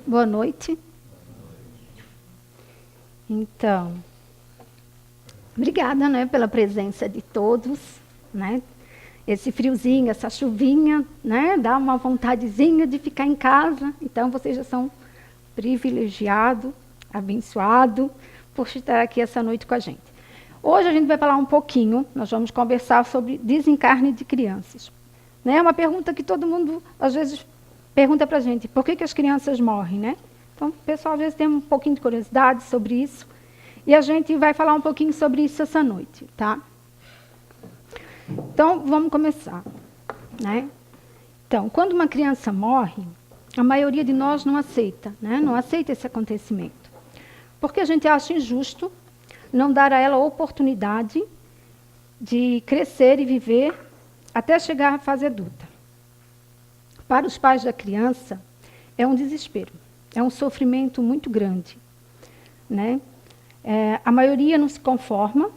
Boa noite. Então, obrigada, né, pela presença de todos, né? Esse friozinho, essa chuvinha, né, dá uma vontadezinha de ficar em casa. Então, vocês já são privilegiados, abençoados por estar aqui essa noite com a gente. Hoje a gente vai falar um pouquinho, nós vamos conversar sobre desencarne de crianças. Né? É uma pergunta que todo mundo, às vezes, pergunta para a gente, por que as crianças morrem, né? Então, o pessoal às vezes tem um pouquinho de curiosidade sobre isso, e a gente vai falar um pouquinho sobre isso essa noite, tá? Então, vamos começar, né? Então, quando uma criança morre, a maioria de nós não aceita, né? Não aceita esse acontecimento, porque a gente acha injusto não dar a ela a oportunidade de crescer e viver até chegar à fase adulta. Para os pais da criança, é um desespero, é um sofrimento muito grande, né? A maioria não se conforma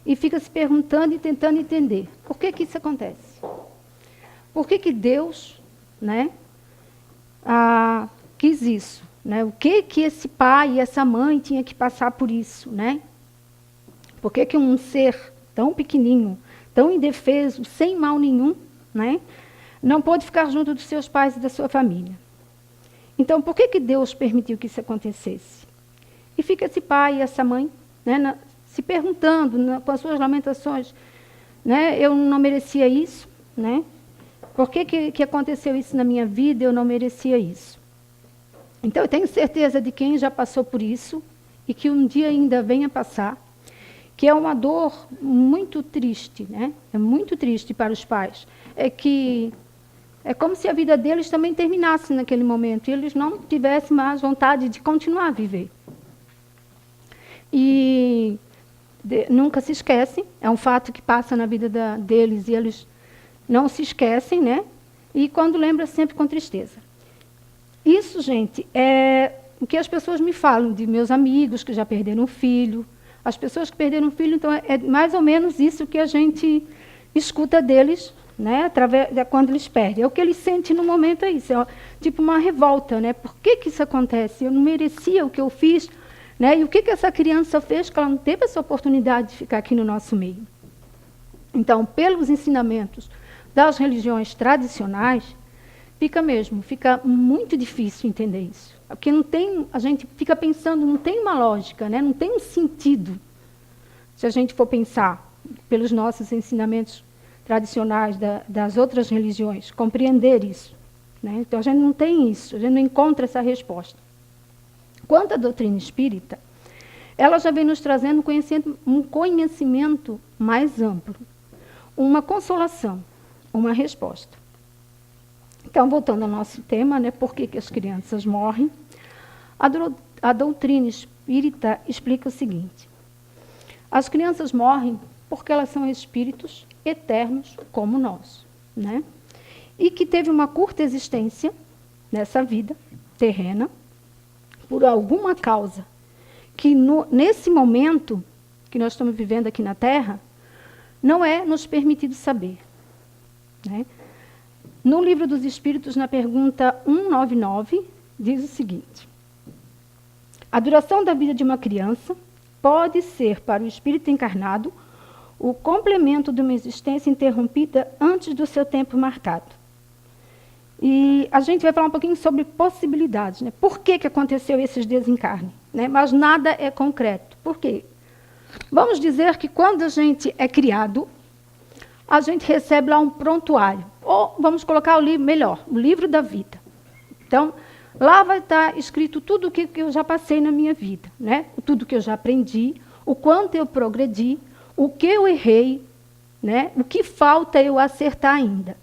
e fica se perguntando e tentando entender por que isso acontece. Por que Deus, né, quis isso? Né? O que esse pai e essa mãe tinha que passar por isso? Né? Por que um ser tão pequenininho, tão indefeso, sem mal nenhum, né, não pôde ficar junto dos seus pais e da sua família? Então, por que Deus permitiu que isso acontecesse? E fica esse pai e essa mãe, né, se perguntando, com as suas lamentações, né, eu não merecia isso, né? Por que aconteceu isso na minha vida? Eu não merecia isso. Então, eu tenho certeza de quem já passou por isso e que um dia ainda venha passar, que é uma dor muito triste, né? É muito triste para os pais. É como se a vida deles também terminasse naquele momento e eles não tivessem mais vontade de continuar a viver. E nunca se esquecem, é um fato que passa na vida deles e eles não se esquecem, né? E quando lembra, sempre com tristeza. Isso, gente, é o que as pessoas me falam, de meus amigos que já perderam um filho. As pessoas que perderam um filho, então, é mais ou menos isso que a gente escuta deles, né, através de quando eles perdem. É o que eles sentem no momento, é isso. É tipo uma revolta, né? Por que isso acontece? Eu não merecia o que eu fiz, né? E o que essa criança fez que ela não teve essa oportunidade de ficar aqui no nosso meio? Então, pelos ensinamentos das religiões tradicionais, fica muito difícil entender isso. Porque não tem, a gente fica pensando, não tem uma lógica, né? Não tem um sentido, se a gente for pensar pelos nossos ensinamentos tradicionais das outras religiões, compreender isso. Né? Então, a gente não tem isso, a gente não encontra essa resposta. Quanto à doutrina espírita, ela já vem nos trazendo um conhecimento mais amplo, uma consolação, uma resposta. Então, voltando ao nosso tema, né, por que as crianças morrem, a doutrina espírita explica o seguinte: as crianças morrem porque elas são espíritos eternos como nós, né? E que teve uma curta existência nessa vida terrena, por alguma causa, que nesse momento que nós estamos vivendo aqui na Terra, não é nos permitido saber. Né? No Livro dos Espíritos, na pergunta 199, diz o seguinte: a duração da vida de uma criança pode ser, para o espírito encarnado, o complemento de uma existência interrompida antes do seu tempo marcado. E a gente vai falar um pouquinho sobre possibilidades, né? Por que aconteceu esses desencarnes? Né? Mas nada é concreto. Por quê? Vamos dizer que quando a gente é criado, a gente recebe lá um prontuário. Ou vamos colocar o livro, melhor, o livro da vida. Então, lá vai estar escrito tudo o que eu já passei na minha vida, né? Tudo que eu já aprendi, o quanto eu progredi, o que eu errei, né? O que falta eu acertar ainda.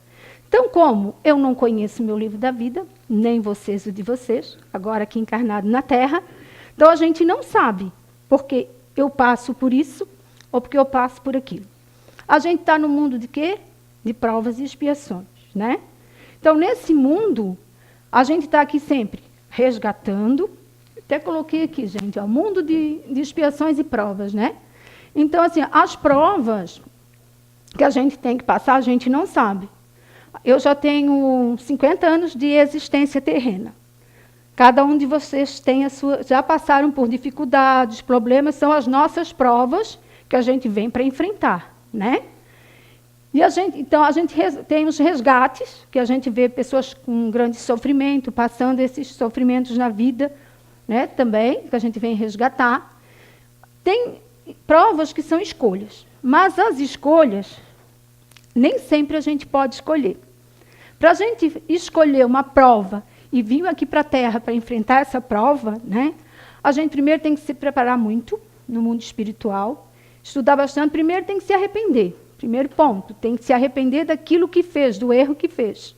Então, como eu não conheço meu livro da vida, nem vocês o de vocês, agora aqui encarnado na Terra, então a gente não sabe porque eu passo por isso ou porque eu passo por aquilo. A gente está no mundo de quê? De provas e expiações, né? Então, nesse mundo, a gente está aqui sempre resgatando. Até coloquei aqui, gente, o mundo de expiações e provas, né? Então, assim, as provas que a gente tem que passar, a gente não sabe. Eu já tenho 50 anos de existência terrena. Cada um de vocês tem a sua, já passaram por dificuldades, problemas, são as nossas provas que a gente vem para enfrentar, né? E então a gente tem os resgates, que a gente vê pessoas com grande sofrimento, passando esses sofrimentos na vida, né, também, que a gente vem resgatar. Tem provas que são escolhas, mas as escolhas, nem sempre a gente pode escolher. Para a gente escolher uma prova e vir aqui para a Terra para enfrentar essa prova, né, a gente primeiro tem que se preparar muito no mundo espiritual, estudar bastante, primeiro tem que se arrepender. Primeiro ponto, tem que se arrepender daquilo que fez, do erro que fez.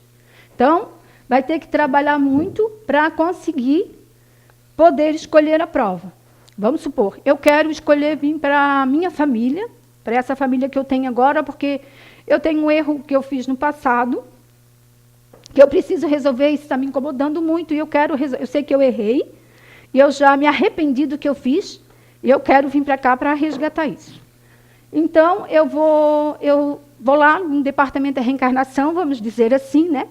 Então, vai ter que trabalhar muito para conseguir poder escolher a prova. Vamos supor, eu quero escolher vir para a minha família, para essa família que eu tenho agora, porque eu tenho um erro que eu fiz no passado, que eu preciso resolver, isso está me incomodando muito, e eu sei que eu errei, e eu já me arrependi do que eu fiz, e eu quero vir para cá para resgatar isso. Então, eu vou lá no departamento da reencarnação, vamos dizer assim, né?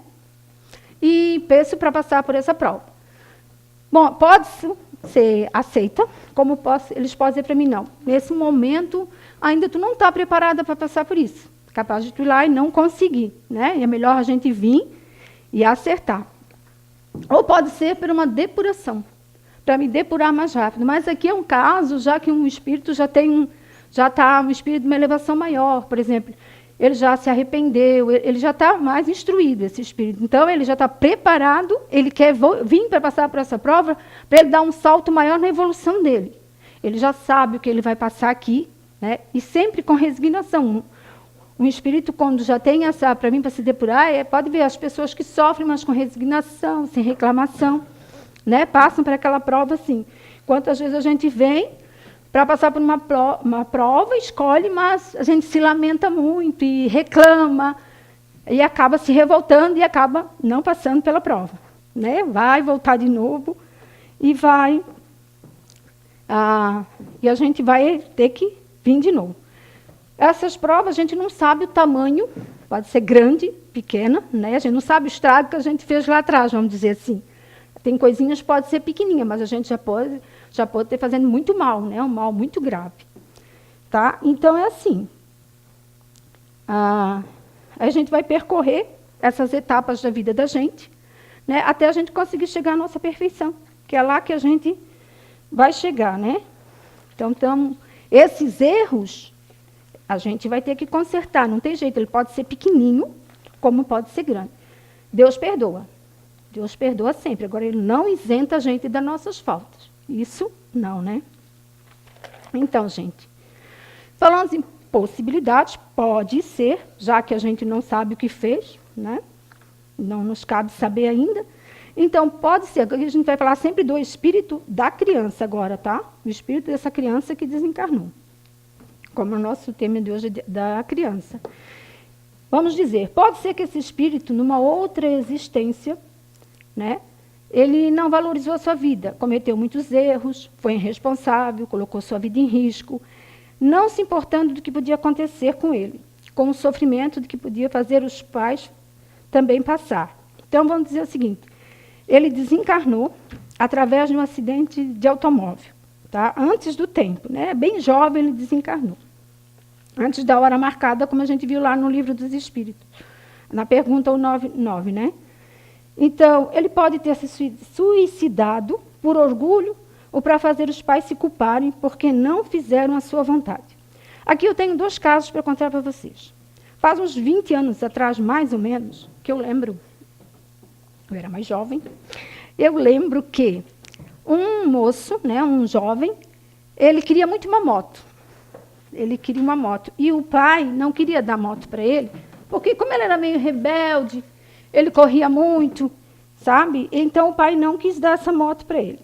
E peço para passar por essa prova. Bom, pode ser aceita, como eles podem dizer para mim, não. Nesse momento, ainda tu não está preparada para passar por isso. Capaz de tu ir lá e não conseguir, né? E é melhor a gente vir e acertar. Ou pode ser por uma depuração, para me depurar mais rápido. Mas aqui é um caso, já que um espírito já está um espírito de uma elevação maior, por exemplo, ele já se arrependeu, ele já está mais instruído, esse espírito. Então, ele já está preparado, ele quer vir para passar por essa prova, para ele dar um salto maior na evolução dele. Ele já sabe o que ele vai passar aqui, né? E sempre com resignação. Um espírito, quando já tem essa, para mim, para se depurar, pode ver as pessoas que sofrem, mas com resignação, sem reclamação, né? Passam para aquela prova assim. Quantas vezes a gente vem para passar por uma prova, escolhe, mas a gente se lamenta muito e reclama, e acaba se revoltando e acaba não passando pela prova, né? Vai voltar de novo e vai... e a gente vai ter que vir de novo. Essas provas, a gente não sabe o tamanho, pode ser grande, pequena, né? A gente não sabe o estrago que a gente fez lá atrás, vamos dizer assim. Tem coisinhas que podem ser pequenininhas, mas a gente já pode ter fazendo muito mal, né? Um mal muito grave. Tá? Então, é assim. A gente vai percorrer essas etapas da vida da gente, né? Até a gente conseguir chegar à nossa perfeição, que é lá que a gente vai chegar, né? Então, esses erros, a gente vai ter que consertar, não tem jeito, ele pode ser pequenininho, como pode ser grande. Deus perdoa. Deus perdoa sempre. Agora, ele não isenta a gente das nossas faltas. Isso não, né? Então, gente, falando em possibilidades, pode ser, já que a gente não sabe o que fez, né? Não nos cabe saber ainda. Então, pode ser, a gente vai falar sempre do espírito da criança agora, tá? O espírito dessa criança que desencarnou. Como o nosso tema de hoje é da criança. Vamos dizer, pode ser que esse espírito, numa outra existência, né, ele não valorizou a sua vida, cometeu muitos erros, foi irresponsável, colocou sua vida em risco, não se importando do que podia acontecer com ele, com o sofrimento de que podia fazer os pais também passar. Então, vamos dizer o seguinte, ele desencarnou através de um acidente de automóvel, tá? Antes do tempo, né? Bem jovem ele desencarnou, antes da hora marcada, como a gente viu lá no Livro dos Espíritos, na pergunta 9, né? Então, ele pode ter se suicidado por orgulho ou para fazer os pais se culparem porque não fizeram a sua vontade. Aqui eu tenho 2 casos para contar para vocês. Faz uns 20 anos atrás, mais ou menos, que eu lembro, eu era mais jovem, eu lembro que um moço, né, um jovem, ele queria muito uma moto. Ele queria uma moto. E o pai não queria dar moto para ele, porque como ele era meio rebelde, ele corria muito, sabe? Então, o pai não quis dar essa moto para ele.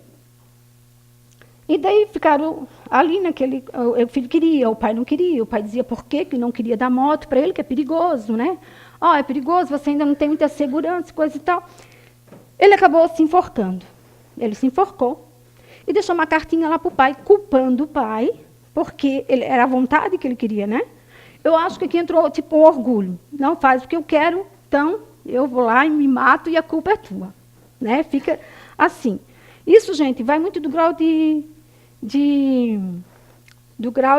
E daí ficaram ali naquele... O filho queria, o pai não queria. O pai dizia por que não queria dar moto para ele, que é perigoso, né? É perigoso, você ainda não tem muita segurança, coisa e tal. Ele acabou se enforcando. Ele se enforcou e deixou uma cartinha lá para o pai, culpando o pai, porque era a vontade que ele queria, né? Eu acho que aqui entrou tipo um orgulho. Não faz o que eu quero, então... eu vou lá e me mato e a culpa é tua. Né? Fica assim. Isso, gente, vai muito do grau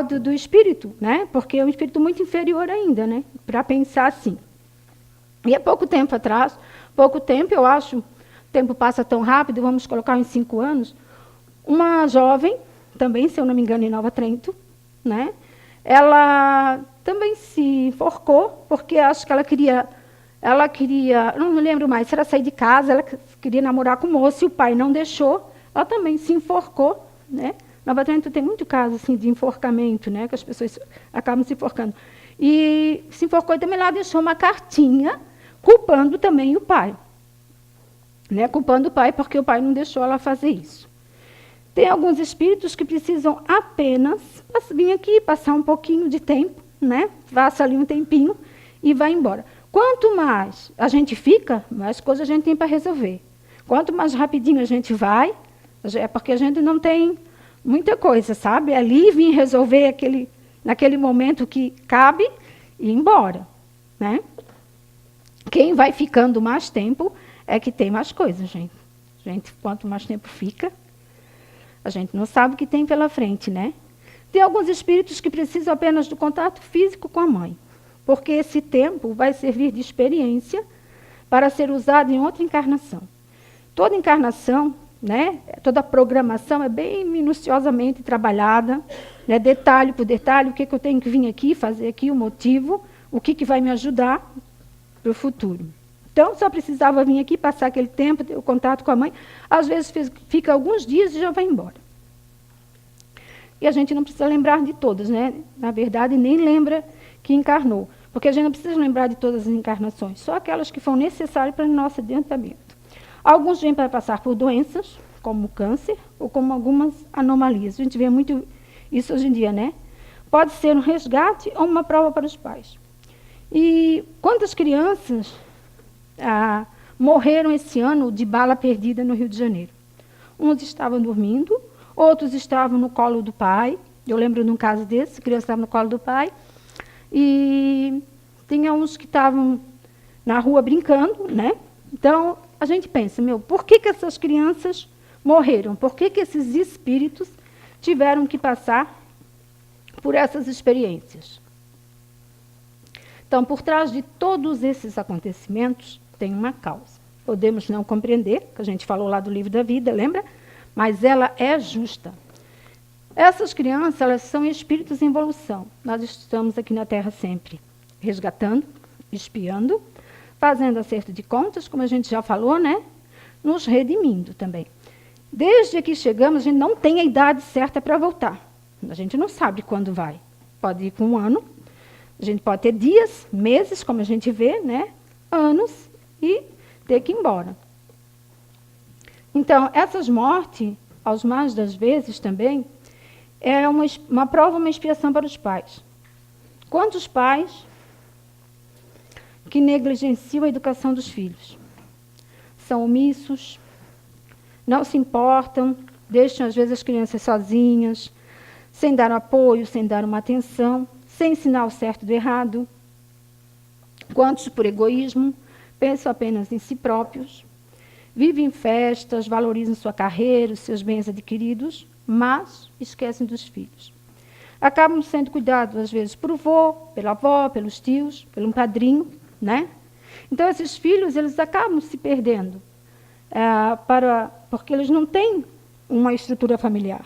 do espírito, né? Porque é um espírito muito inferior ainda, né? Para pensar assim. E há pouco tempo atrás, eu acho, o tempo passa tão rápido, vamos colocar em 5 anos, uma jovem, também, se eu não me engano, em Nova Trento, né? Ela também se enforcou, porque acho que ela queria, não me lembro mais, se era sair de casa, ela queria namorar com o moço, e o pai não deixou, ela também se enforcou, né? Nova Trento tem muito caso assim, de enforcamento, né? Que as pessoas acabam se enforcando. E se enforcou e também lá deixou uma cartinha culpando também o pai. Né? Culpando o pai porque o pai não deixou ela fazer isso. Tem alguns espíritos que precisam apenas vir aqui, passar um pouquinho de tempo, né? Passa ali um tempinho e vai embora. Quanto mais a gente fica, mais coisa a gente tem para resolver. Quanto mais rapidinho a gente vai, é porque a gente não tem muita coisa, sabe? Ali vir resolver naquele momento que cabe e ir embora, né? Quem vai ficando mais tempo é que tem mais coisas, gente. Gente, quanto mais tempo fica, a gente não sabe o que tem pela frente, né? Tem alguns espíritos que precisam apenas do contato físico com a mãe, porque esse tempo vai servir de experiência para ser usado em outra encarnação. Toda encarnação, né, toda programação é bem minuciosamente trabalhada, né, detalhe por detalhe, o que eu tenho que vir aqui, fazer aqui, o motivo, o que vai me ajudar para o futuro. Então, só precisava vir aqui, passar aquele tempo, ter o contato com a mãe. Às vezes fica alguns dias e já vai embora. E a gente não precisa lembrar de todas, né? Na verdade, nem lembra que encarnou. Porque a gente não precisa lembrar de todas as encarnações, só aquelas que foram necessárias para o nosso adiantamento. Alguns vêm para passar por doenças, como câncer, ou como algumas anomalias. A gente vê muito isso hoje em dia, né? Pode ser um resgate ou uma prova para os pais. E quantas crianças morreram esse ano de bala perdida no Rio de Janeiro? Uns estavam dormindo, outros estavam no colo do pai. Eu lembro de um caso desse, a criança estava no colo do pai. E tinha uns que estavam na rua brincando, né? Então, a gente pensa, por que essas crianças morreram? Por que esses espíritos tiveram que passar por essas experiências? Então, por trás de todos esses acontecimentos, tem uma causa. Podemos não compreender, que a gente falou lá do livro da vida, lembra? Mas ela é justa. Essas crianças, elas são espíritos em evolução. Nós estamos aqui na Terra sempre resgatando, espiando, fazendo acerto de contas, como a gente já falou, né? Nos redimindo também. Desde que chegamos, a gente não tem a idade certa para voltar. A gente não sabe quando vai. Pode ir com 1 ano, a gente pode ter dias, meses, como a gente vê, né? Anos, e ter que ir embora. Então, essas mortes, aos mais das vezes também, é uma prova, uma expiação para os pais. Quantos pais que negligenciam a educação dos filhos? São omissos, não se importam, deixam às vezes as crianças sozinhas, sem dar apoio, sem dar uma atenção, sem ensinar o certo do errado. Quantos, por egoísmo, pensam apenas em si próprios, vivem em festas, valorizam sua carreira, os seus bens adquiridos, mas esquecem dos filhos. Acabam sendo cuidados, às vezes, por avô, pela avó, pelos tios, pelo padrinho, né? Então, esses filhos, eles acabam se perdendo, porque eles não têm uma estrutura familiar.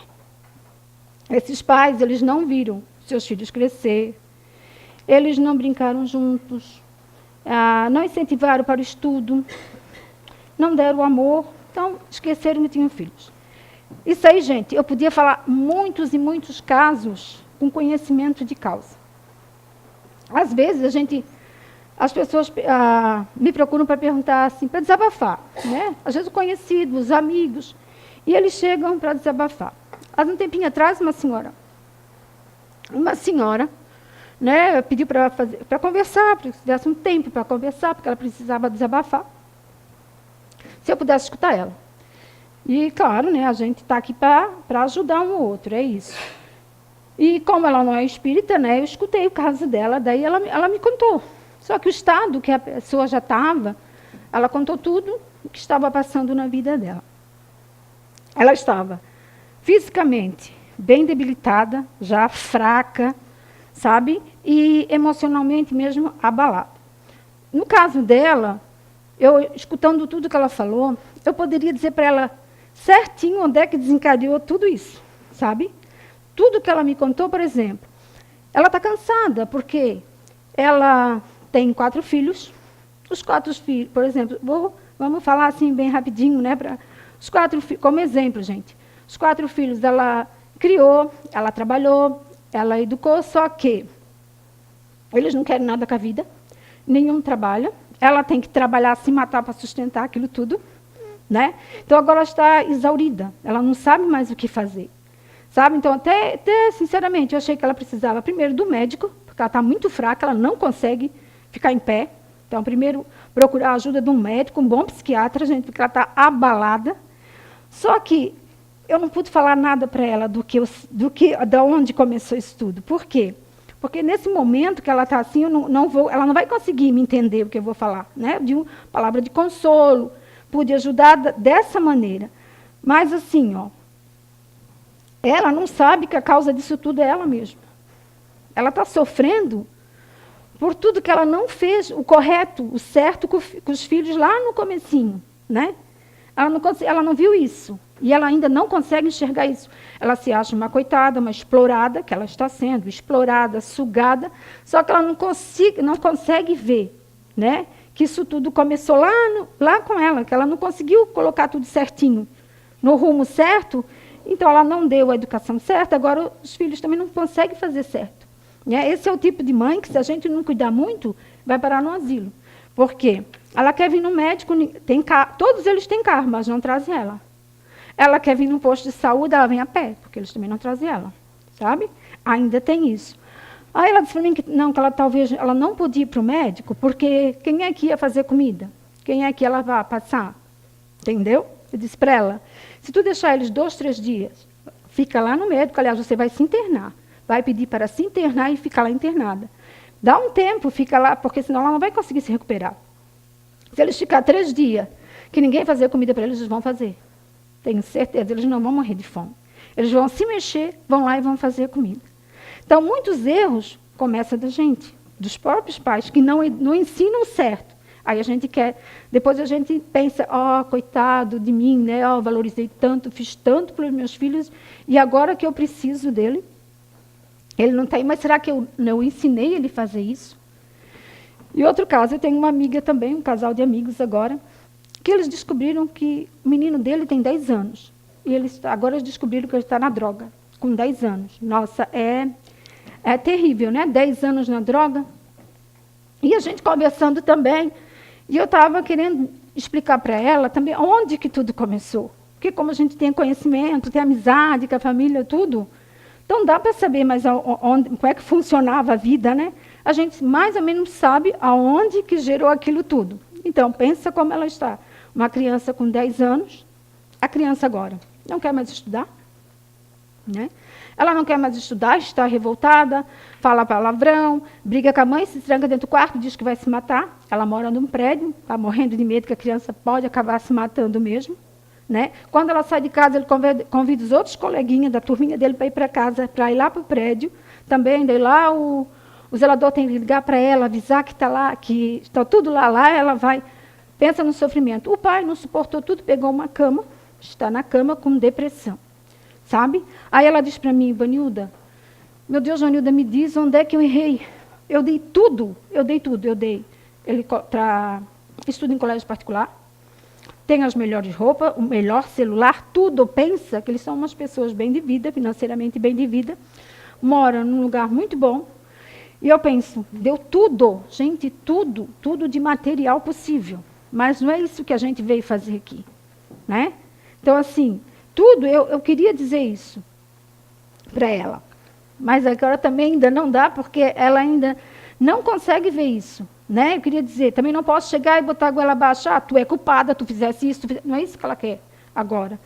Esses pais, eles não viram seus filhos crescer, eles não brincaram juntos, não incentivaram para o estudo, não deram amor, então esqueceram que tinham filhos. Isso aí, gente, eu podia falar muitos e muitos casos com conhecimento de causa. Às vezes, as pessoas me procuram para perguntar assim, para desabafar, né? Às vezes conhecidos, amigos, e eles chegam para desabafar. Há um tempinho atrás, uma senhora, né, pediu para conversar, para que tivesse um tempo para conversar, porque ela precisava desabafar. Se eu pudesse escutar ela. E, claro, né, a gente está aqui para ajudar um ou outro, é isso. E como ela não é espírita, né, eu escutei o caso dela, daí ela me contou. Só que o estado que a pessoa já estava, ela contou tudo o que estava passando na vida dela. ela estava fisicamente bem debilitada, já fraca, sabe? E emocionalmente mesmo abalada. No caso dela, eu escutando tudo que ela falou, eu poderia dizer para ela certinho onde é que desencadeou tudo isso, sabe? Tudo que ela me contou, por exemplo, ela está cansada, porque ela tem 4 filhos. Os 4 filhos, por exemplo, vamos falar assim bem rapidinho, né? Os 4 filhos, como exemplo, gente. Os 4 filhos ela criou, ela trabalhou, ela educou, só que eles não querem nada com a vida, nenhum trabalha. Ela tem que trabalhar, se matar para sustentar aquilo tudo, né? Então agora ela está exaurida, ela não sabe mais o que fazer. Sabe? Então, até sinceramente, eu achei que ela precisava primeiro do médico, porque ela está muito fraca, ela não consegue ficar em pé. Então, primeiro, procurar a ajuda de um médico, um bom psiquiatra, gente, porque ela está abalada. Só que eu não pude falar nada para ela da onde começou isso tudo. Por quê? Porque nesse momento que ela está assim, ela não vai conseguir me entender o que eu vou falar, né? De uma palavra de consolo, pude ajudar dessa maneira. Mas assim, ó, ela não sabe que a causa disso tudo é ela mesma. Ela está sofrendo por tudo que ela não fez o correto, o certo com os filhos lá no comecinho, né? Ela não viu isso. E ela ainda não consegue enxergar isso. Ela se acha uma coitada, uma explorada, que ela está sendo explorada, sugada, só que ela não consegue ver, né? Que isso tudo começou lá com ela, que ela não conseguiu colocar tudo certinho, no rumo certo. Então, ela não deu a educação certa, agora os filhos também não conseguem fazer certo. Esse é o tipo de mãe que, se a gente não cuidar muito, vai parar no asilo. Por quê? Ela quer vir no médico, todos eles têm carro, mas não trazem ela. Ela quer vir no posto de saúde, ela vem a pé, porque eles também não trazem ela, sabe? Ainda tem isso. Aí ela disse para mim que talvez ela não podia ir para o médico, porque quem é que ia fazer comida? Quem é que ela vai passar? Entendeu? Eu disse para ela, se tu deixar eles 2, 3 dias, fica lá no médico, aliás, você vai se internar. Vai pedir para se internar e ficar lá internada. Dá um tempo, fica lá, porque senão ela não vai conseguir se recuperar. Se eles ficar 3 dias, que ninguém fazer comida para eles, eles vão fazer. Tenho certeza, eles não vão morrer de fome. Eles vão se mexer, vão lá e vão fazer comida. Então, muitos erros começam da gente, dos próprios pais, que não ensinam certo. Aí a gente depois a gente pensa, coitado de mim, né? Valorizei tanto, fiz tanto pelos meus filhos, e agora que eu preciso dele, ele não tem, mas será que eu não ensinei ele a fazer isso? E outro caso, eu tenho uma amiga também, um casal de amigos agora, que eles descobriram que o menino dele tem 10 anos. E agora eles descobriram que ele está na droga, com 10 anos. Nossa, é terrível, né? 10 anos na droga. E a gente conversando também, e eu estava querendo explicar para ela também onde que tudo começou. Porque como a gente tem conhecimento, tem amizade com a família, tudo, então dá para saber mais como é que funcionava a vida, né? A gente mais ou menos sabe aonde que gerou aquilo tudo. Então, pensa como ela está. Uma criança com 10 anos, a criança agora não quer mais estudar, né? Ela não quer mais estudar, está revoltada, fala palavrão, briga com a mãe, se tranca dentro do quarto, diz que vai se matar. Ela mora num prédio, está morrendo de medo que a criança pode acabar se matando mesmo, né? Quando ela sai de casa, ele convida os outros coleguinhas da turminha dele para ir para casa, para ir lá para o prédio. Também, daí lá o zelador tem que ligar para ela, avisar que está lá, que está tudo lá, ela vai, pensa no sofrimento. O pai não suportou tudo, pegou uma cama, está na cama com depressão, sabe? Aí ela diz para mim, Vanilda, meu Deus, Vanilda, me diz onde é que eu errei. Eu dei tudo. Ele estuda em colégio particular, tem as melhores roupas, o melhor celular, tudo. Pensa que eles são umas pessoas bem de vida, financeiramente bem de vida, moram num lugar muito bom. E eu penso, deu tudo, gente, tudo de material possível. Mas não é isso que a gente veio fazer aqui, né? Então, assim, tudo, eu queria dizer isso para ela. Mas agora também ainda não dá, porque ela ainda não consegue ver isso, né? Eu queria dizer, também não posso chegar e botar a goela abaixo, tu é culpada, tu fizesse isso, não é isso que ela quer agora.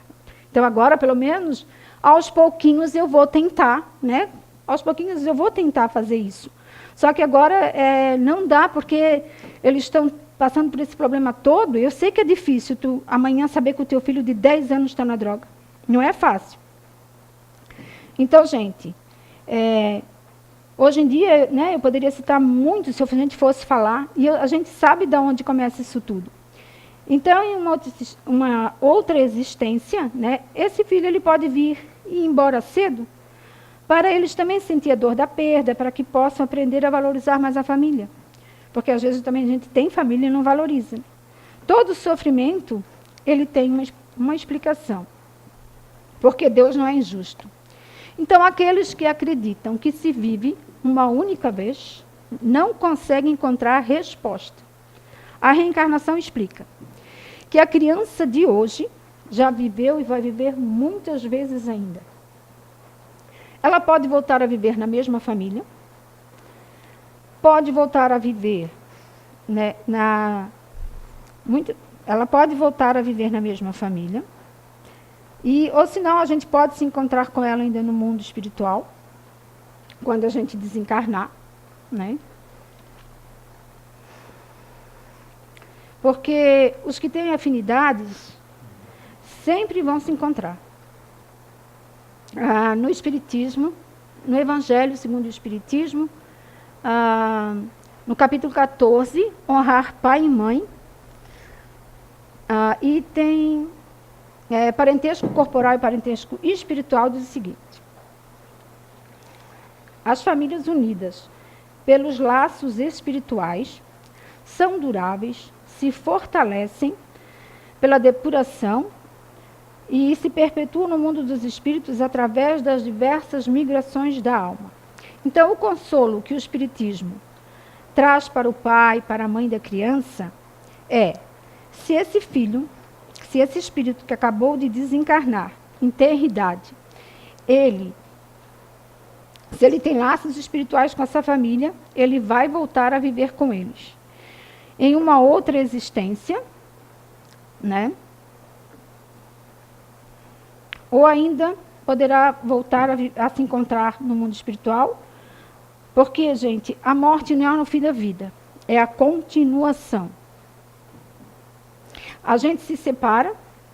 Então, agora, pelo menos, aos pouquinhos eu vou tentar, né? Aos pouquinhos eu vou tentar fazer isso. Só que agora não dá, porque eles estão passando por esse problema todo. Eu sei que é difícil tu amanhã saber que o teu filho de 10 anos está na droga. Não é fácil. Então, gente, hoje em dia, né, eu poderia citar muito se a gente fosse falar, e a gente sabe de onde começa isso tudo. Então, em uma outra existência, né, esse filho ele pode vir e ir embora cedo, para eles também sentir a dor da perda, para que possam aprender a valorizar mais a família. Porque às vezes também a gente tem família e não valoriza. Todo sofrimento, ele tem uma explicação. Porque Deus não é injusto. Então, aqueles que acreditam que se vive uma única vez, não conseguem encontrar resposta. A reencarnação explica que a criança de hoje já viveu e vai viver muitas vezes ainda. Ela pode voltar a viver na mesma família, pode voltar a viver, né, ela pode voltar a viver na mesma família, ou senão a gente pode se encontrar com ela ainda no mundo espiritual, quando a gente desencarnar, né? Porque os que têm afinidades sempre vão se encontrar. No Espiritismo, no Evangelho segundo o Espiritismo, no capítulo 14, honrar pai e mãe, e tem parentesco corporal e parentesco espiritual, diz o seguinte: as famílias unidas pelos laços espirituais são duráveis, se fortalecem pela depuração e se perpetuam no mundo dos espíritos através das diversas migrações da alma. Então, o consolo que o Espiritismo traz para o pai, para a mãe da criança, se esse filho, se esse espírito que acabou de desencarnar, em tenridade, se ele tem laços espirituais com essa família, ele vai voltar a viver com eles. Em uma outra existência, né? Ou ainda poderá voltar a se encontrar no mundo espiritual, porque, gente, a morte não é no fim da vida, é a continuação. A gente se separa,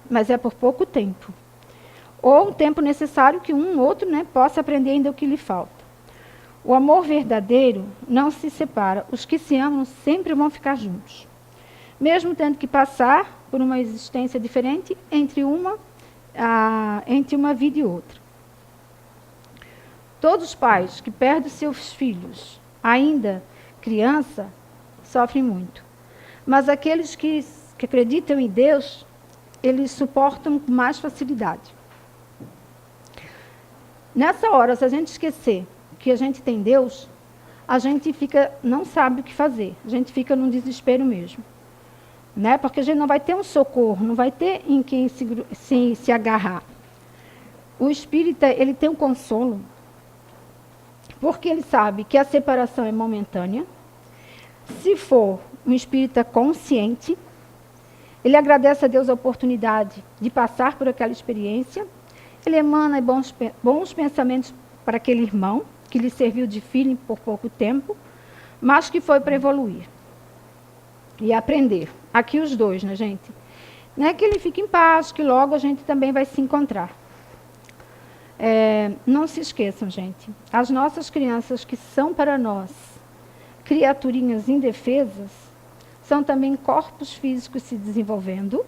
mas é por pouco tempo. Ou o tempo necessário que um ou outro, né, possa aprender ainda o que lhe falta. O amor verdadeiro não se separa. Os que se amam sempre vão ficar juntos. Mesmo tendo que passar por uma existência diferente entre uma vida e outra. Todos os pais que perdem seus filhos, ainda criança, sofrem muito. Mas aqueles que acreditam em Deus, eles suportam com mais facilidade. Nessa hora, se a gente esquecer que a gente tem Deus, a gente não sabe o que fazer. A gente fica num desespero mesmo. Né? Porque a gente não vai ter um socorro, não vai ter em quem se agarrar. O espírita, ele tem um consolo, porque ele sabe que a separação é momentânea. Se for um espírita consciente, ele agradece a Deus a oportunidade de passar por aquela experiência. Ele emana bons pensamentos para aquele irmão, que lhe serviu de filho por pouco tempo, mas que foi para evoluir e aprender. Aqui os dois, né, gente? Não é que ele fique em paz, que logo a gente também vai se encontrar. Não se esqueçam, gente. As nossas crianças que são para nós criaturinhas indefesas, são também corpos físicos se desenvolvendo.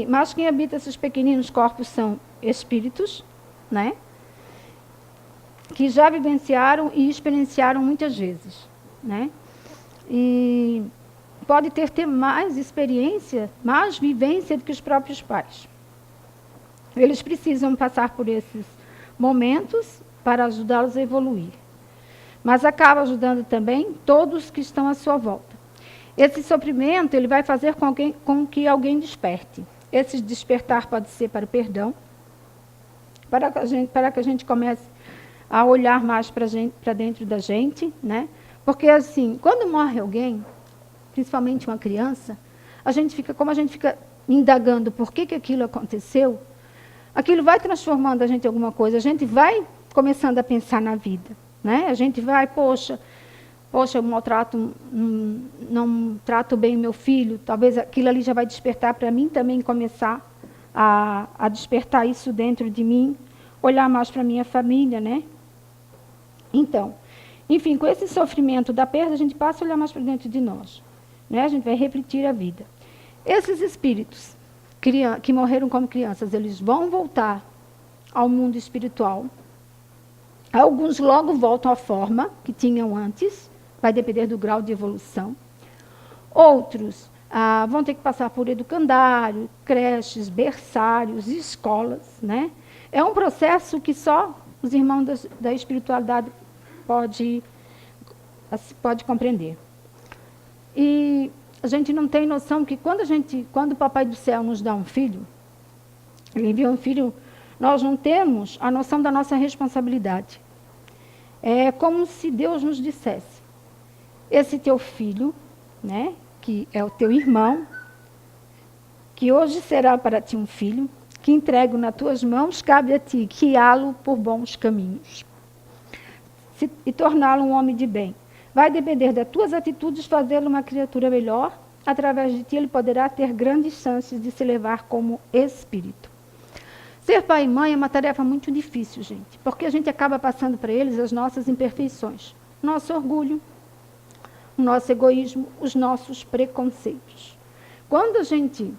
Mas quem habita esses pequeninos corpos são espíritos, né? Que já vivenciaram e experienciaram muitas vezes, né? E pode ter mais experiência, mais vivência do que os próprios pais. Eles precisam passar por esses momentos para ajudá-los a evoluir. Mas acaba ajudando também todos que estão à sua volta. Esse sofrimento ele vai fazer com que alguém desperte. Esse despertar pode ser para o perdão, para que a gente comece a olhar mais para dentro da gente, né? Porque, assim, quando morre alguém, principalmente uma criança, a gente fica indagando por que aquilo aconteceu, aquilo vai transformando a gente em alguma coisa, a gente vai começando a pensar na vida, né? A gente vai, poxa, eu maltrato, não trato bem meu filho, talvez aquilo ali já vai despertar para mim também começar a despertar isso dentro de mim, olhar mais para a minha família, né? Então, enfim, com esse sofrimento da perda, a gente passa a olhar mais para dentro de nós, né? A gente vai refletir a vida. Esses espíritos que morreram como crianças, eles vão voltar ao mundo espiritual. Alguns logo voltam à forma que tinham antes, vai depender do grau de evolução. Outros vão ter que passar por educandário, creches, berçários, escolas, né? É um processo que só os irmãos da espiritualidade pode compreender. E a gente não tem noção que quando o Papai do Céu nos dá um filho, ele envia um filho, nós não temos a noção da nossa responsabilidade. É como se Deus nos dissesse, esse teu filho, né, que é o teu irmão, que hoje será para ti um filho, que entrego nas tuas mãos, cabe a ti guiá-lo por bons caminhos e torná-lo um homem de bem. Vai depender das tuas atitudes fazê-lo uma criatura melhor. Através de ti ele poderá ter grandes chances de se levar como espírito. Ser pai e mãe é uma tarefa muito difícil, gente, porque a gente acaba passando para eles as nossas imperfeições, nosso orgulho, o nosso egoísmo, os nossos preconceitos. Quando a gente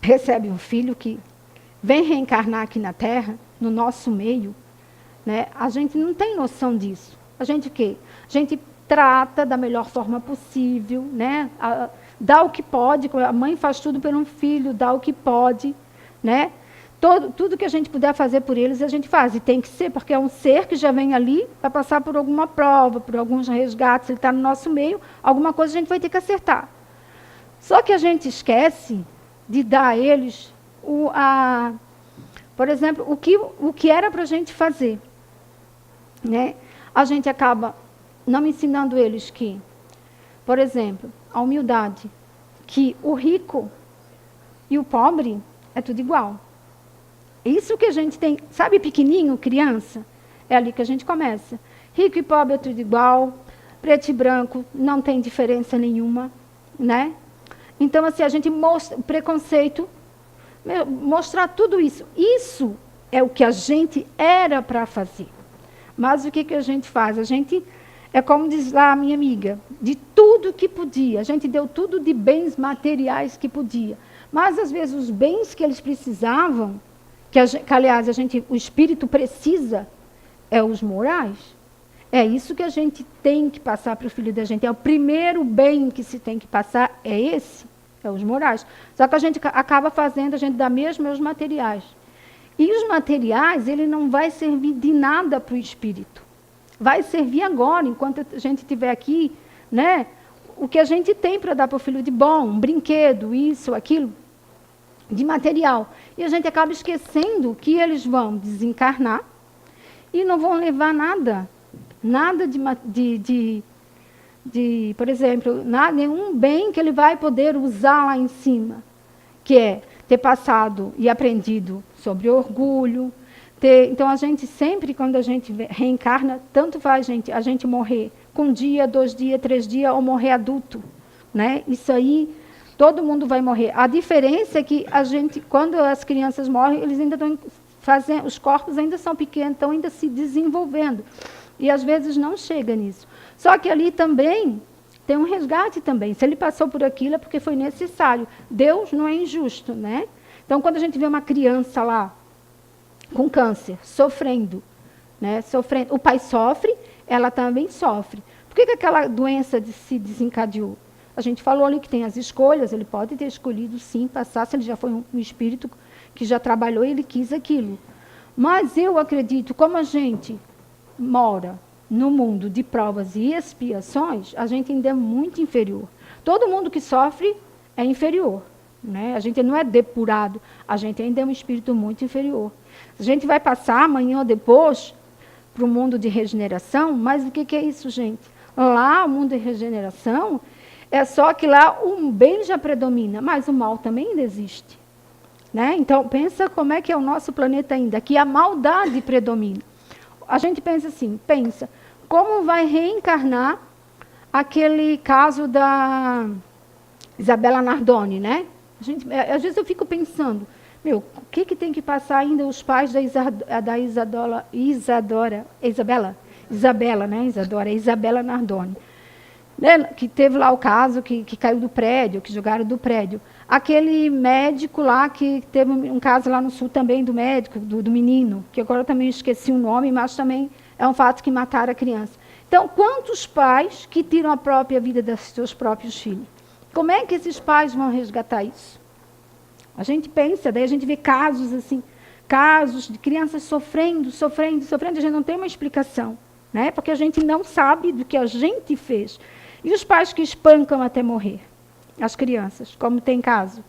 recebe um filho que vem reencarnar aqui na Terra, no nosso meio, né, a gente não tem noção disso. A gente o quê? A gente trata da melhor forma possível, né? Dá o que pode, a mãe faz tudo por um filho, dá o que pode, né? Tudo que a gente puder fazer por eles, a gente faz. E tem que ser, porque é um ser que já vem ali para passar por alguma prova, por alguns resgates, ele está no nosso meio, alguma coisa a gente vai ter que acertar. Só que a gente esquece de dar a eles, por exemplo, o que era para a gente fazer. Né? A gente acaba não ensinando eles que, por exemplo, a humildade, que o rico e o pobre é tudo igual. Isso que a gente tem, sabe, pequenininho, criança? É ali que a gente começa. Rico e pobre é tudo igual, preto e branco não tem diferença nenhuma, né? Então, assim, a gente mostra o preconceito, mostrar tudo isso. Isso é o que a gente era para fazer. Mas o que a gente faz? A gente, é como diz lá a minha amiga, de tudo que podia. A gente deu tudo de bens materiais que podia. Mas, às vezes, os bens que eles precisavam, que aliás, o espírito precisa, é os morais. É isso que a gente tem que passar para o filho da gente. É o primeiro bem que se tem que passar, é esse, é os morais. Só que a gente acaba fazendo, a gente dá mesmo os materiais. E os materiais, ele não vai servir de nada para o espírito. Vai servir agora, enquanto a gente estiver aqui, né? O que a gente tem para dar para o filho de bom, um brinquedo, isso, aquilo, de material. E a gente acaba esquecendo que eles vão desencarnar e não vão levar nada por exemplo, nenhum bem que ele vai poder usar lá em cima, que é ter passado e aprendido sobre orgulho. Então, a gente sempre, quando a gente reencarna, tanto faz a gente morrer com 1 dia, 2 dias, 3 dias, ou morrer adulto. Né? Isso aí, todo mundo vai morrer. A diferença é que a gente, quando as crianças morrem, eles ainda estão fazendo, os corpos ainda são pequenos, estão ainda se desenvolvendo. E às vezes não chega nisso. Só que ali também tem um resgate também. Se ele passou por aquilo é porque foi necessário. Deus não é injusto, né? Então, quando a gente vê uma criança lá com câncer, sofrendo, né? O pai sofre, ela também sofre. Por que aquela doença se desencadeou? A gente falou ali que tem as escolhas, ele pode ter escolhido sim passar, se ele já foi um espírito que já trabalhou e ele quis aquilo. Mas eu acredito, como a gente mora no mundo de provas e expiações, a gente ainda é muito inferior. Todo mundo que sofre é inferior. Né? A gente não é depurado, a gente ainda é um espírito muito inferior. A gente vai passar amanhã ou depois para o mundo de regeneração, mas o que é isso, gente? Lá, o mundo de regeneração, é só que lá o bem já predomina, mas o mal também ainda existe. Né? Então, pensa como é que é o nosso planeta ainda, que a maldade predomina. A gente pensa assim, como vai reencarnar aquele caso da Isabela Nardoni, né? Às vezes eu fico pensando, Meu, o que tem que passar ainda os pais da Isabela, né? Isabela Nardoni. Né? Que teve lá o caso que caiu do prédio, que jogaram do prédio. Aquele médico lá, que teve um caso lá no sul também do médico, do menino, que agora eu também esqueci o nome, mas também é um fato que mataram a criança. Então, quantos pais que tiram a própria vida dos seus próprios filhos? Como é que esses pais vão resgatar isso? A gente pensa, daí a gente vê casos assim, casos de crianças sofrendo, a gente não tem uma explicação, né? Porque a gente não sabe do que a gente fez. E os pais que espancam até morrer as crianças, como tem caso,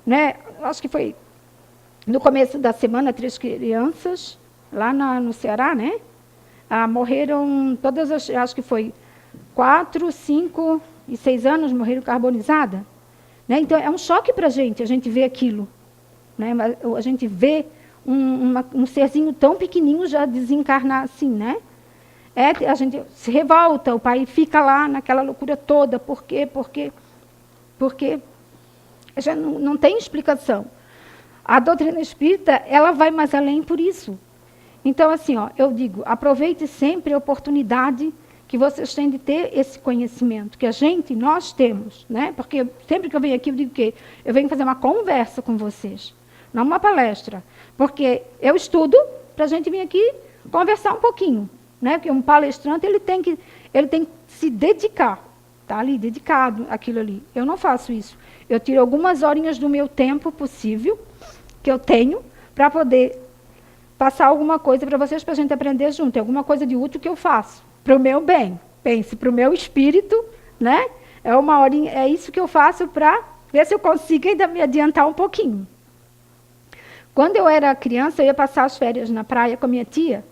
né? Acho que foi no começo da semana, 3 crianças, lá no Ceará, né? Morreram todas as, acho que foi 4, 5 e 6 anos, morreram carbonizadas. Né? Então, é um choque para a gente vê aquilo. Né? A gente vê um serzinho tão pequenininho já desencarnar assim, né? A gente se revolta, o pai fica lá naquela loucura toda. Por quê? Porque já não tem explicação. A doutrina espírita, ela vai mais além por isso. Então, assim, eu digo, aproveite sempre a oportunidade que vocês têm de ter esse conhecimento, que nós temos, né? Porque sempre que eu venho aqui, eu digo que eu venho fazer uma conversa com vocês, não uma palestra. Porque eu estudo para a gente vir aqui conversar um pouquinho, né? Porque um palestrante, ele tem que se dedicar, tá ali, dedicado àquilo ali. Eu não faço isso. Eu tiro algumas horinhas do meu tempo possível, que eu tenho, para poder passar alguma coisa para vocês, para a gente aprender junto. É alguma coisa de útil que eu faço, para o meu bem. Pense, para o meu espírito, né? É isso que eu faço para ver se eu consigo ainda me adiantar um pouquinho. Quando eu era criança, eu ia passar as férias na praia com a minha tia,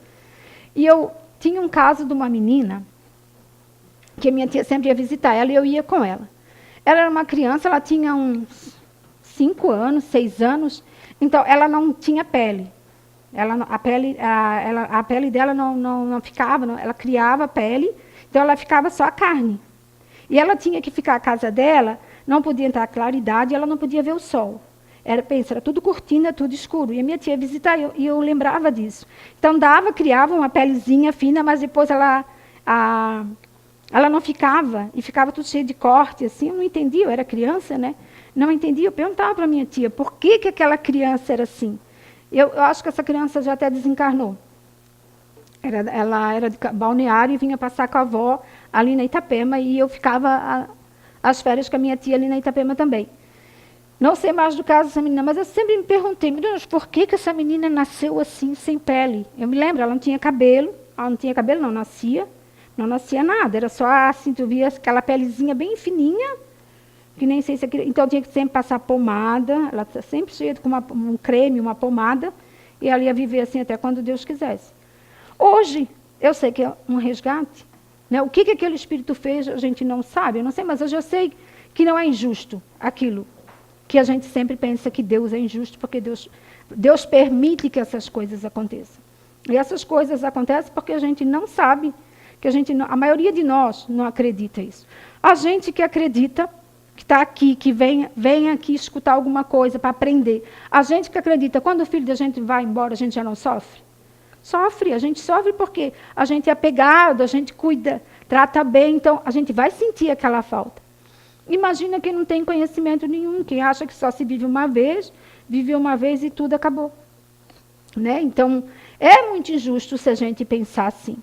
e eu tinha um caso de uma menina, que a minha tia sempre ia visitar ela, e eu ia com ela. Ela era uma criança, ela tinha uns 5 anos, 6 anos, então ela não tinha pele. A pele dela não ficava, ela criava a pele, então ela ficava só a carne. E ela tinha que ficar, a casa dela não podia entrar claridade, ela não podia ver o sol. Era tudo cortina, tudo escuro. E a minha tia ia visitar, e eu lembrava disso. Então criava uma pelezinha fina, mas depois ela não ficava, e ficava tudo cheio de corte, assim. Eu não entendia, eu era criança, né? Não entendia, eu perguntava para a minha tia, por que aquela criança era assim? Eu acho que essa criança já até desencarnou. Ela era de Balneário e vinha passar com a avó ali na Itapema, e eu ficava às férias com a minha tia ali na Itapema também. Não sei mais do caso dessa menina, mas eu sempre me perguntei, meu Deus, por que essa menina nasceu assim, sem pele? Eu me lembro, ela não tinha cabelo, não nascia nada, era só assim, tu via aquela pelezinha bem fininha, que nem sei se aquilo, então eu tinha que sempre passar pomada, ela está sempre cheia com um creme, uma pomada, e ela ia viver assim até quando Deus quisesse. Hoje, eu sei que é um resgate, né? O que aquele espírito fez, a gente não sabe, eu não sei, mas eu já sei que não é injusto aquilo, que a gente sempre pensa que Deus é injusto, porque Deus permite que essas coisas aconteçam. E essas coisas acontecem porque a gente não sabe, a maioria de nós não acredita isso. A gente que acredita, que está aqui, que vem aqui escutar alguma coisa para aprender. A gente que acredita, quando o filho da gente vai embora, a gente já não sofre? Sofre, a gente sofre porque a gente é apegado, a gente cuida, trata bem, então a gente vai sentir aquela falta. Imagina quem não tem conhecimento nenhum, quem acha que só se vive uma vez, viveu uma vez e tudo acabou. Né? Então, é muito injusto se a gente pensar assim.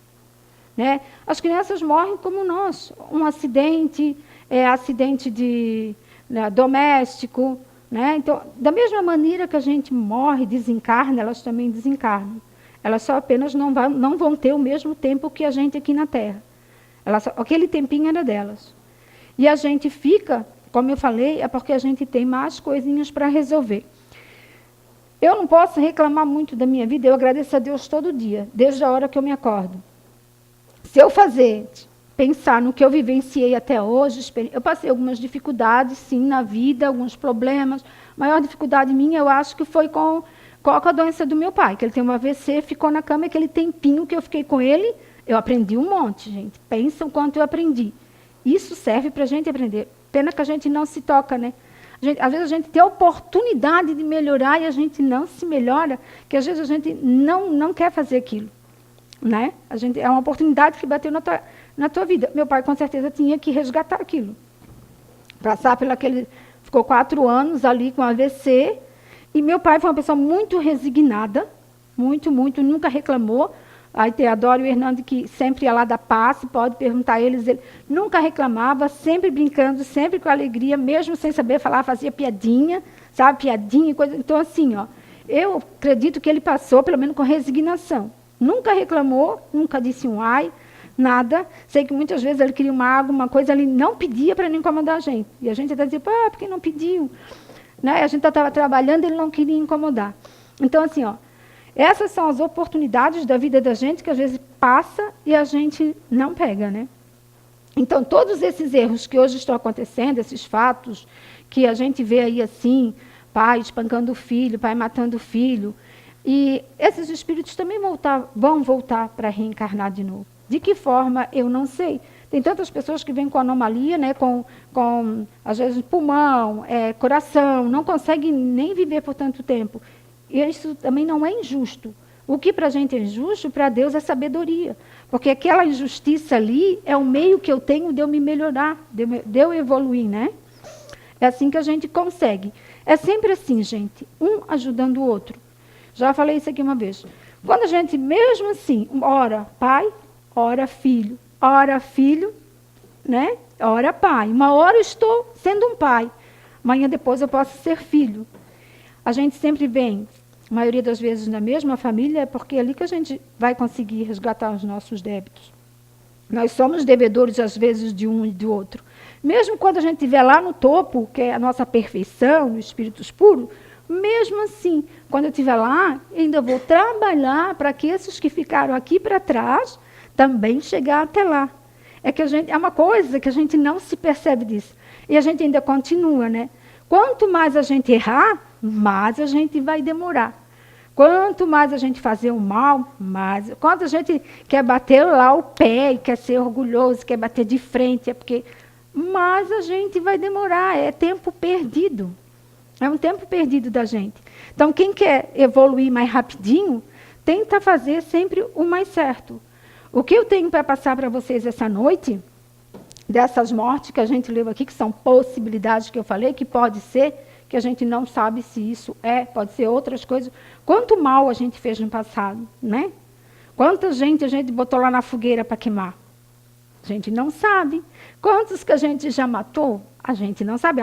Né? As crianças morrem como nós, um acidente, acidente doméstico. Né? Então, da mesma maneira que a gente morre, desencarna, elas também desencarnam. Elas só apenas não vão ter o mesmo tempo que a gente aqui na Terra. Aquele tempinho era delas. E a gente fica, como eu falei, é porque a gente tem mais coisinhas para resolver. Eu não posso reclamar muito da minha vida, eu agradeço a Deus todo dia, desde a hora que eu me acordo. Se eu pensar no que eu vivenciei até hoje, eu passei algumas dificuldades, sim, na vida, alguns problemas. A maior dificuldade minha, eu acho que foi com a doença do meu pai, que ele tem um AVC, ficou na cama, aquele tempinho que eu fiquei com ele, eu aprendi um monte, gente. Pensa o quanto eu aprendi. Isso serve para a gente aprender. Pena que a gente não se toca, né? Às vezes a gente tem a oportunidade de melhorar e a gente não se melhora, que às vezes a gente não quer fazer aquilo. Né? É uma oportunidade que bateu na tua vida. Meu pai, com certeza, tinha que resgatar aquilo. Passar pelo aquele... Ficou 4 anos ali com AVC. E meu pai foi uma pessoa muito resignada. Muito, nunca reclamou. Aí tem a Dora e o Hernando, que sempre ia lá dar passe, pode perguntar a eles. Ele nunca reclamava, sempre brincando, sempre com alegria, mesmo sem saber falar, fazia piadinha, sabe? Piadinha e coisa. Então, assim, ó, eu acredito que ele passou, pelo menos, com resignação. Nunca reclamou, nunca disse um ai, nada. Sei que muitas vezes ele queria uma água, uma coisa, ele não pedia para não incomodar a gente. E a gente até dizia, por que não pediu? Né? A gente estava trabalhando, ele não queria incomodar. Então, assim, ó, essas são as oportunidades da vida da gente que às vezes passa e a gente não pega, né? Então, todos esses erros que hoje estão acontecendo, esses fatos que a gente vê aí assim, pai espancando o filho, pai matando o filho, e esses espíritos também vão voltar para reencarnar de novo. De que forma, eu não sei. Tem tantas pessoas que vêm com anomalia, né, com às vezes, pulmão, coração, não conseguem nem viver por tanto tempo. E isso também não é injusto. O que para a gente é injusto, para Deus é sabedoria. Porque aquela injustiça ali é o meio que eu tenho de eu me melhorar, de eu evoluir, né? É assim que a gente consegue. É sempre assim, gente, um ajudando o outro. Já falei isso aqui uma vez. Quando a gente, mesmo assim, ora pai, ora filho, né? Ora pai. Uma hora eu estou sendo um pai. Amanhã depois eu posso ser filho. A gente sempre vem, a maioria das vezes na mesma família, é porque é ali que a gente vai conseguir resgatar os nossos débitos. Nós somos devedores, às vezes, de um e do outro. Mesmo quando a gente estiver lá no topo, que é a nossa perfeição, no espíritos puros, mesmo assim, quando eu estiver lá, ainda vou trabalhar para que esses que ficaram aqui para trás também chegar até lá. É uma coisa que a gente não se percebe disso. E a gente ainda continua, né? Quanto mais a gente errar, mais a gente vai demorar. Quanto mais a gente fazer o mal, mais... Quando a gente quer bater lá o pé e quer ser orgulhoso, quer bater de frente, é porque mais a gente vai demorar. É tempo perdido. É um tempo perdido da gente. Então, quem quer evoluir mais rapidinho, tenta fazer sempre o mais certo. O que eu tenho para passar para vocês essa noite, dessas mortes que a gente leu aqui, que são possibilidades que eu falei, que pode ser, que a gente não sabe se isso pode ser outras coisas. Quanto mal a gente fez no passado, né? Quanta gente a gente botou lá na fogueira para queimar? A gente não sabe. Quantos que a gente já matou? A gente não sabe.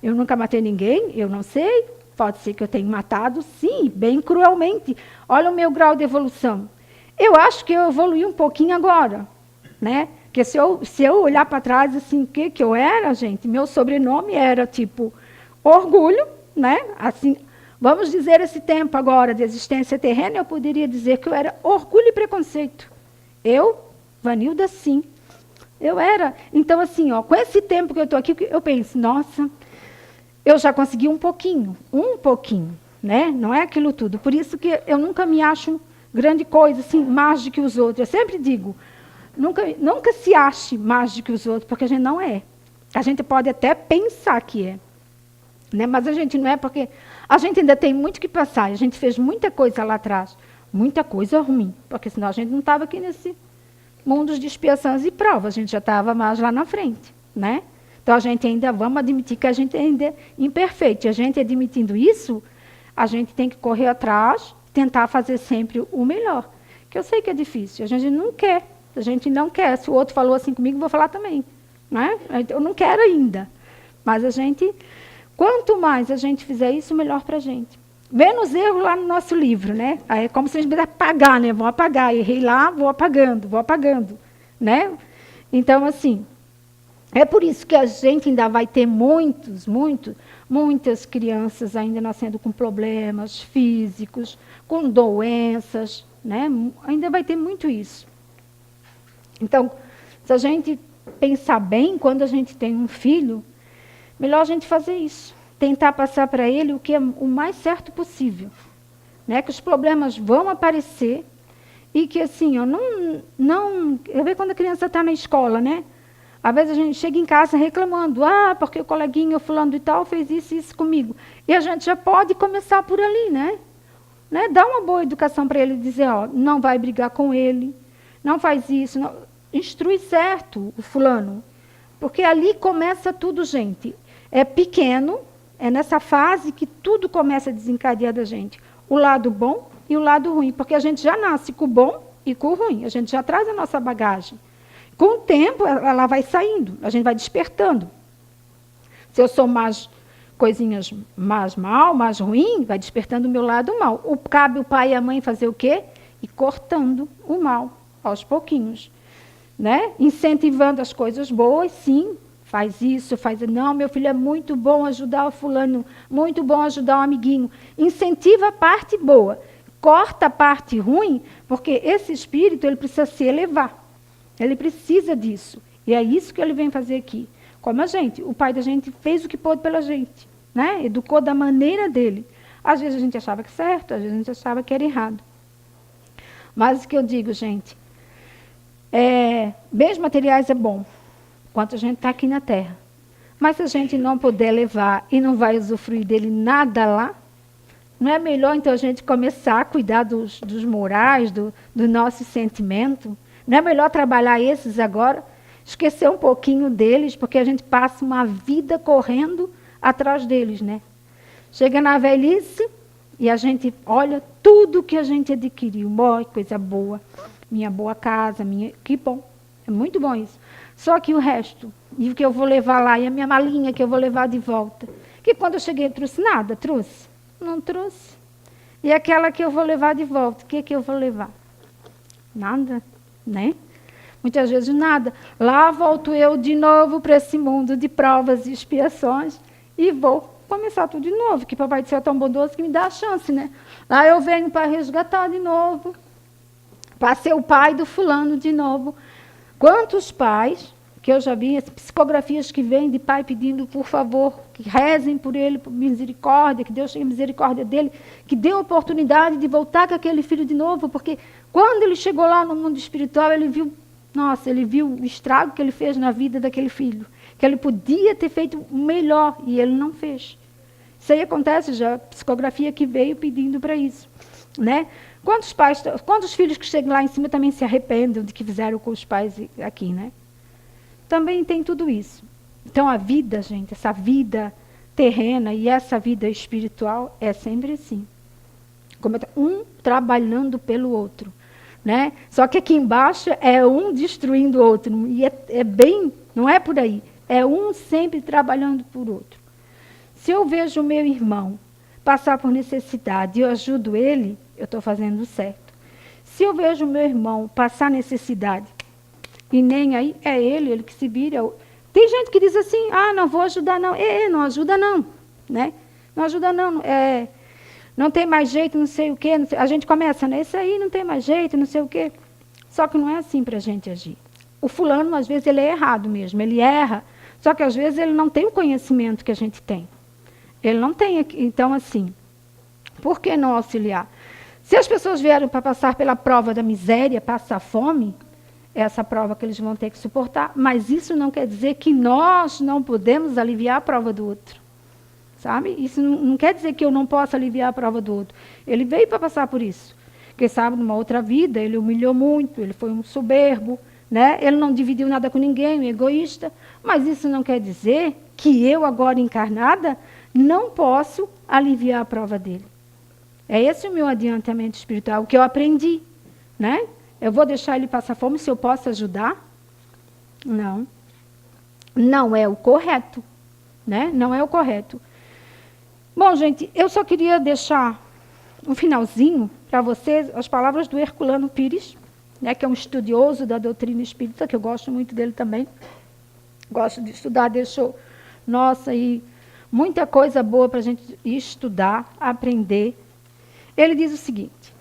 Eu nunca matei ninguém, eu não sei. Pode ser que eu tenha matado, sim, bem cruelmente. Olha o meu grau de evolução. Eu acho que eu evoluí um pouquinho agora, né? Porque se eu olhar para trás, assim, o que eu era, gente? Meu sobrenome era, tipo, orgulho, né? Assim, vamos dizer esse tempo agora de existência terrena, eu poderia dizer que eu era orgulho e preconceito. Eu, Vanilda, sim. Eu era. Então, assim, ó, com esse tempo que eu estou aqui, eu penso, nossa, eu já consegui um pouquinho, né? Não é aquilo tudo. Por isso que eu nunca me acho grande coisa, assim, mais do que os outros. Eu sempre digo, nunca se ache mais do que os outros, porque a gente não é. A gente pode até pensar que é, né? Mas a gente não é, porque a gente ainda tem muito que passar. A gente fez muita coisa lá atrás, muita coisa ruim, porque senão a gente não estava aqui nesse mundos de expiações e provas, a gente já estava mais lá na frente, né? Então, a gente ainda, vamos admitir que a gente ainda é imperfeito. E a gente admitindo isso, a gente tem que correr atrás, tentar fazer sempre o melhor. Que eu sei que é difícil, a gente não quer. Se o outro falou assim comigo, eu vou falar também, né? Eu não quero ainda. Mas quanto mais a gente fizer isso, melhor para a gente. Menos erro lá no nosso livro, né? Aí é como se a gente pudesse apagar, né? Vou apagar. Errei lá, vou apagando, né? Então, assim, é por isso que a gente ainda vai ter muitas crianças ainda nascendo com problemas físicos, com doenças, né? Ainda vai ter muito isso. Então, se a gente pensar bem, quando a gente tem um filho, melhor a gente fazer isso. Tentar passar para ele o que é o mais certo possível, né? Que os problemas vão aparecer e que, assim, eu vejo quando a criança está na escola, né? Às vezes a gente chega em casa reclamando, porque o coleguinha fulano e tal fez isso e isso comigo. E a gente já pode começar por ali, né? Dá uma boa educação para ele, dizer, não vai brigar com ele, não faz isso, não. Instrui certo o fulano. Porque ali começa tudo, gente. É pequeno, é nessa fase que tudo começa a desencadear da gente. O lado bom e o lado ruim, porque a gente já nasce com o bom e com o ruim, a gente já traz a nossa bagagem. Com o tempo, ela vai saindo, a gente vai despertando. Se eu sou mais coisinhas mais mal, mais ruim, vai despertando o meu lado mal. Cabe o pai e a mãe fazer o quê? Ir cortando o mal, aos pouquinhos. Né? Incentivando as coisas boas, sim, faz isso, faz... Não, meu filho é muito bom ajudar o fulano, muito bom ajudar o amiguinho. Incentiva a parte boa, corta a parte ruim, porque esse espírito ele precisa se elevar. Ele precisa disso. E é isso que ele vem fazer aqui. Como a gente. O pai da gente fez o que pôde pela gente. Né? Educou da maneira dele. Às vezes a gente achava que era certo, às vezes a gente achava que era errado. Mas o que eu digo, gente, bens materiais é bom, enquanto a gente está aqui na Terra. Mas se a gente não puder levar e não vai usufruir dele nada lá, não é melhor então a gente começar a cuidar dos morais, do nosso sentimento? Não é melhor trabalhar esses agora, esquecer um pouquinho deles, porque a gente passa uma vida correndo atrás deles, né? Chega na velhice e a gente olha tudo que a gente adquiriu, coisa boa, minha boa casa, que bom, é muito bom isso. Só que o resto, e o que eu vou levar lá, e a minha malinha que eu vou levar de volta, que quando eu cheguei trouxe nada, trouxe? Não trouxe. E aquela que eu vou levar de volta, o que eu vou levar? Nada. Né? Muitas vezes nada. Lá volto eu de novo para esse mundo de provas e expiações e vou começar tudo de novo, que Papai do Céu é tão bondoso que me dá a chance, né? Lá eu venho para resgatar de novo, para ser o pai do fulano de novo. Quantos pais, que eu já vi, as psicografias que vêm de pai pedindo, por favor, que rezem por ele, por misericórdia, que Deus tenha misericórdia dele, que dê a oportunidade de voltar com aquele filho de novo, porque quando ele chegou lá no mundo espiritual, ele viu o estrago que ele fez na vida daquele filho, que ele podia ter feito o melhor, e ele não fez. Isso aí acontece já, a psicografia que veio pedindo para isso. Né? Quantos filhos que chegam lá em cima também se arrependem de que fizeram com os pais aqui, né? Também tem tudo isso. Então a vida, gente, essa vida terrena e essa vida espiritual é sempre assim. Um trabalhando pelo outro. Né? Só que aqui embaixo é um destruindo o outro. E não é por aí. É um sempre trabalhando por outro. Se eu vejo o meu irmão passar por necessidade e eu ajudo ele, eu estou fazendo certo. Se eu vejo o meu irmão passar necessidade e nem aí, é ele que se vira. Tem gente que diz assim, não vou ajudar não. Não ajuda não. Né? Não ajuda não. Não tem mais jeito, não sei o quê. A gente começa, né? Isso aí não tem mais jeito, não sei o quê. Só que não é assim para a gente agir. O fulano, às vezes, ele é errado mesmo. Ele erra, só que às vezes ele não tem o conhecimento que a gente tem. Ele não tem. Então, assim, por que não auxiliar? Se as pessoas vieram para passar pela prova da miséria, passar fome, é essa prova que eles vão ter que suportar. Mas isso não quer dizer que nós não podemos aliviar a prova do outro. Sabe? Isso não quer dizer que eu não possa aliviar a prova do outro. Ele veio para passar por isso. Quem sabe, numa outra vida, ele humilhou muito, ele foi um soberbo, né? Ele não dividiu nada com ninguém, um egoísta. Mas isso não quer dizer que eu, agora encarnada, não posso aliviar a prova dele. É esse o meu adiantamento espiritual, o que eu aprendi. Né? Eu vou deixar ele passar fome se eu posso ajudar? Não. Não é o correto. Né? Não é o correto. Bom, gente, eu só queria deixar um finalzinho para vocês, as palavras do Herculano Pires, né, que é um estudioso da doutrina espírita, que eu gosto muito dele também. Gosto de estudar, deixou, e muita coisa boa para a gente estudar, aprender. Ele diz o seguinte,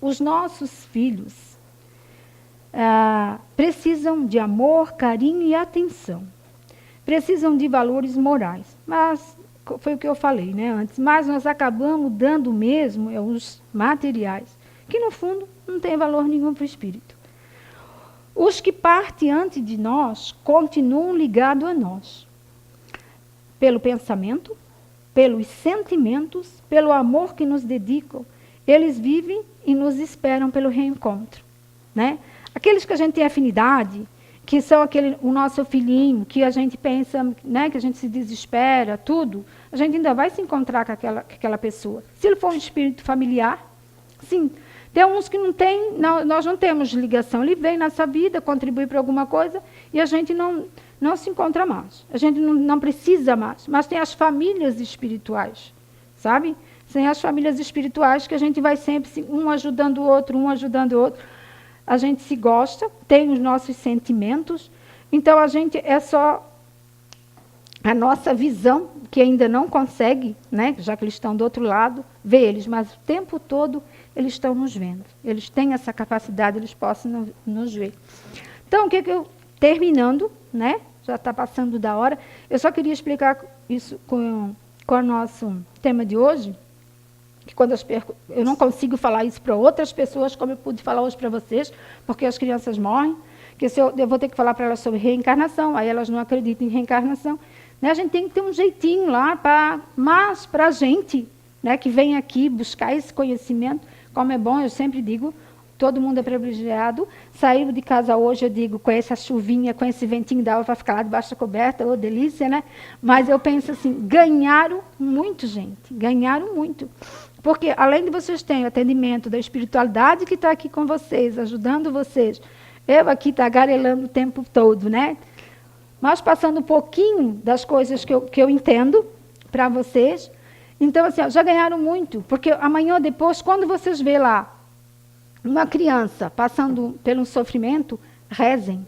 os nossos filhos precisam de amor, carinho e atenção. Precisam de valores morais, mas foi o que eu falei, né, antes, mas nós acabamos dando mesmo os materiais, que no fundo não tem valor nenhum para o espírito. Os que partem antes de nós continuam ligados a nós. Pelo pensamento, pelos sentimentos, pelo amor que nos dedicam, eles vivem e nos esperam pelo reencontro. Né? Aqueles que a gente tem afinidade, que são o nosso filhinho, que a gente pensa, né, que a gente se desespera, tudo, a gente ainda vai se encontrar com aquela pessoa. Se ele for um espírito familiar, sim. Tem uns que não tem, nós não temos ligação. Ele vem nessa vida, contribui para alguma coisa, e a gente não se encontra mais. A gente não precisa mais. Mas tem as famílias espirituais, sabe? Tem as famílias espirituais que a gente vai sempre, um ajudando o outro, um ajudando o outro. A gente se gosta, tem os nossos sentimentos, então a gente é só a nossa visão, que ainda não consegue, né, já que eles estão do outro lado, ver eles, mas o tempo todo eles estão nos vendo. Eles têm essa capacidade, eles possam nos ver. Então, o que eu, terminando, né, já está passando da hora, eu só queria explicar isso com o nosso tema de hoje, que quando eu não consigo falar isso para outras pessoas, como eu pude falar hoje para vocês, porque as crianças morrem, que eu vou ter que falar para elas sobre reencarnação, aí elas não acreditam em reencarnação. Né? A gente tem que ter um jeitinho lá, mas para a gente, né, que vem aqui buscar esse conhecimento, como é bom, eu sempre digo, todo mundo é privilegiado. Saíram de casa hoje, eu digo, com essa chuvinha, com esse ventinho da água para ficar lá debaixo da coberta, ô delícia, né? Mas eu penso assim, ganharam muito, gente, ganharam muito. Porque, além de vocês terem o atendimento da espiritualidade que está aqui com vocês, ajudando vocês, eu aqui tagarelando o tempo todo, né? Mas passando um pouquinho das coisas que eu entendo para vocês. Então, assim, ó, já ganharam muito. Porque amanhã ou depois, quando vocês vê lá uma criança passando pelo sofrimento, rezem.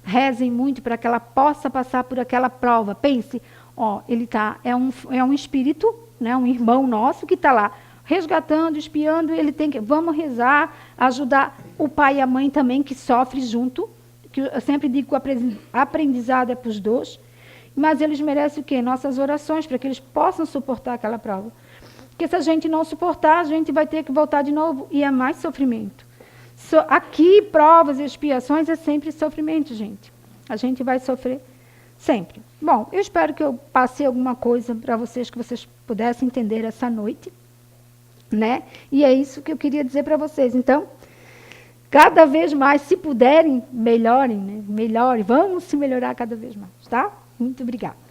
Rezem muito para que ela possa passar por aquela prova. Pense, ó, ele é um espírito, né, um irmão nosso que está lá, resgatando, espiando, ele tem que... Vamos rezar, ajudar o pai e a mãe também, que sofrem junto, que eu sempre digo que o aprendizado é para os dois, mas eles merecem o quê? Nossas orações, para que eles possam suportar aquela prova. Porque se a gente não suportar, a gente vai ter que voltar de novo, e é mais sofrimento. Aqui, provas e expiações é sempre sofrimento, gente. A gente vai sofrer sempre. Bom, eu espero que eu passei alguma coisa para vocês, que vocês pudessem entender essa noite. Né? E é isso que eu queria dizer para vocês. Então, cada vez mais, se puderem, melhorem, né? Melhorem, vamos se melhorar cada vez mais, tá? Muito obrigada.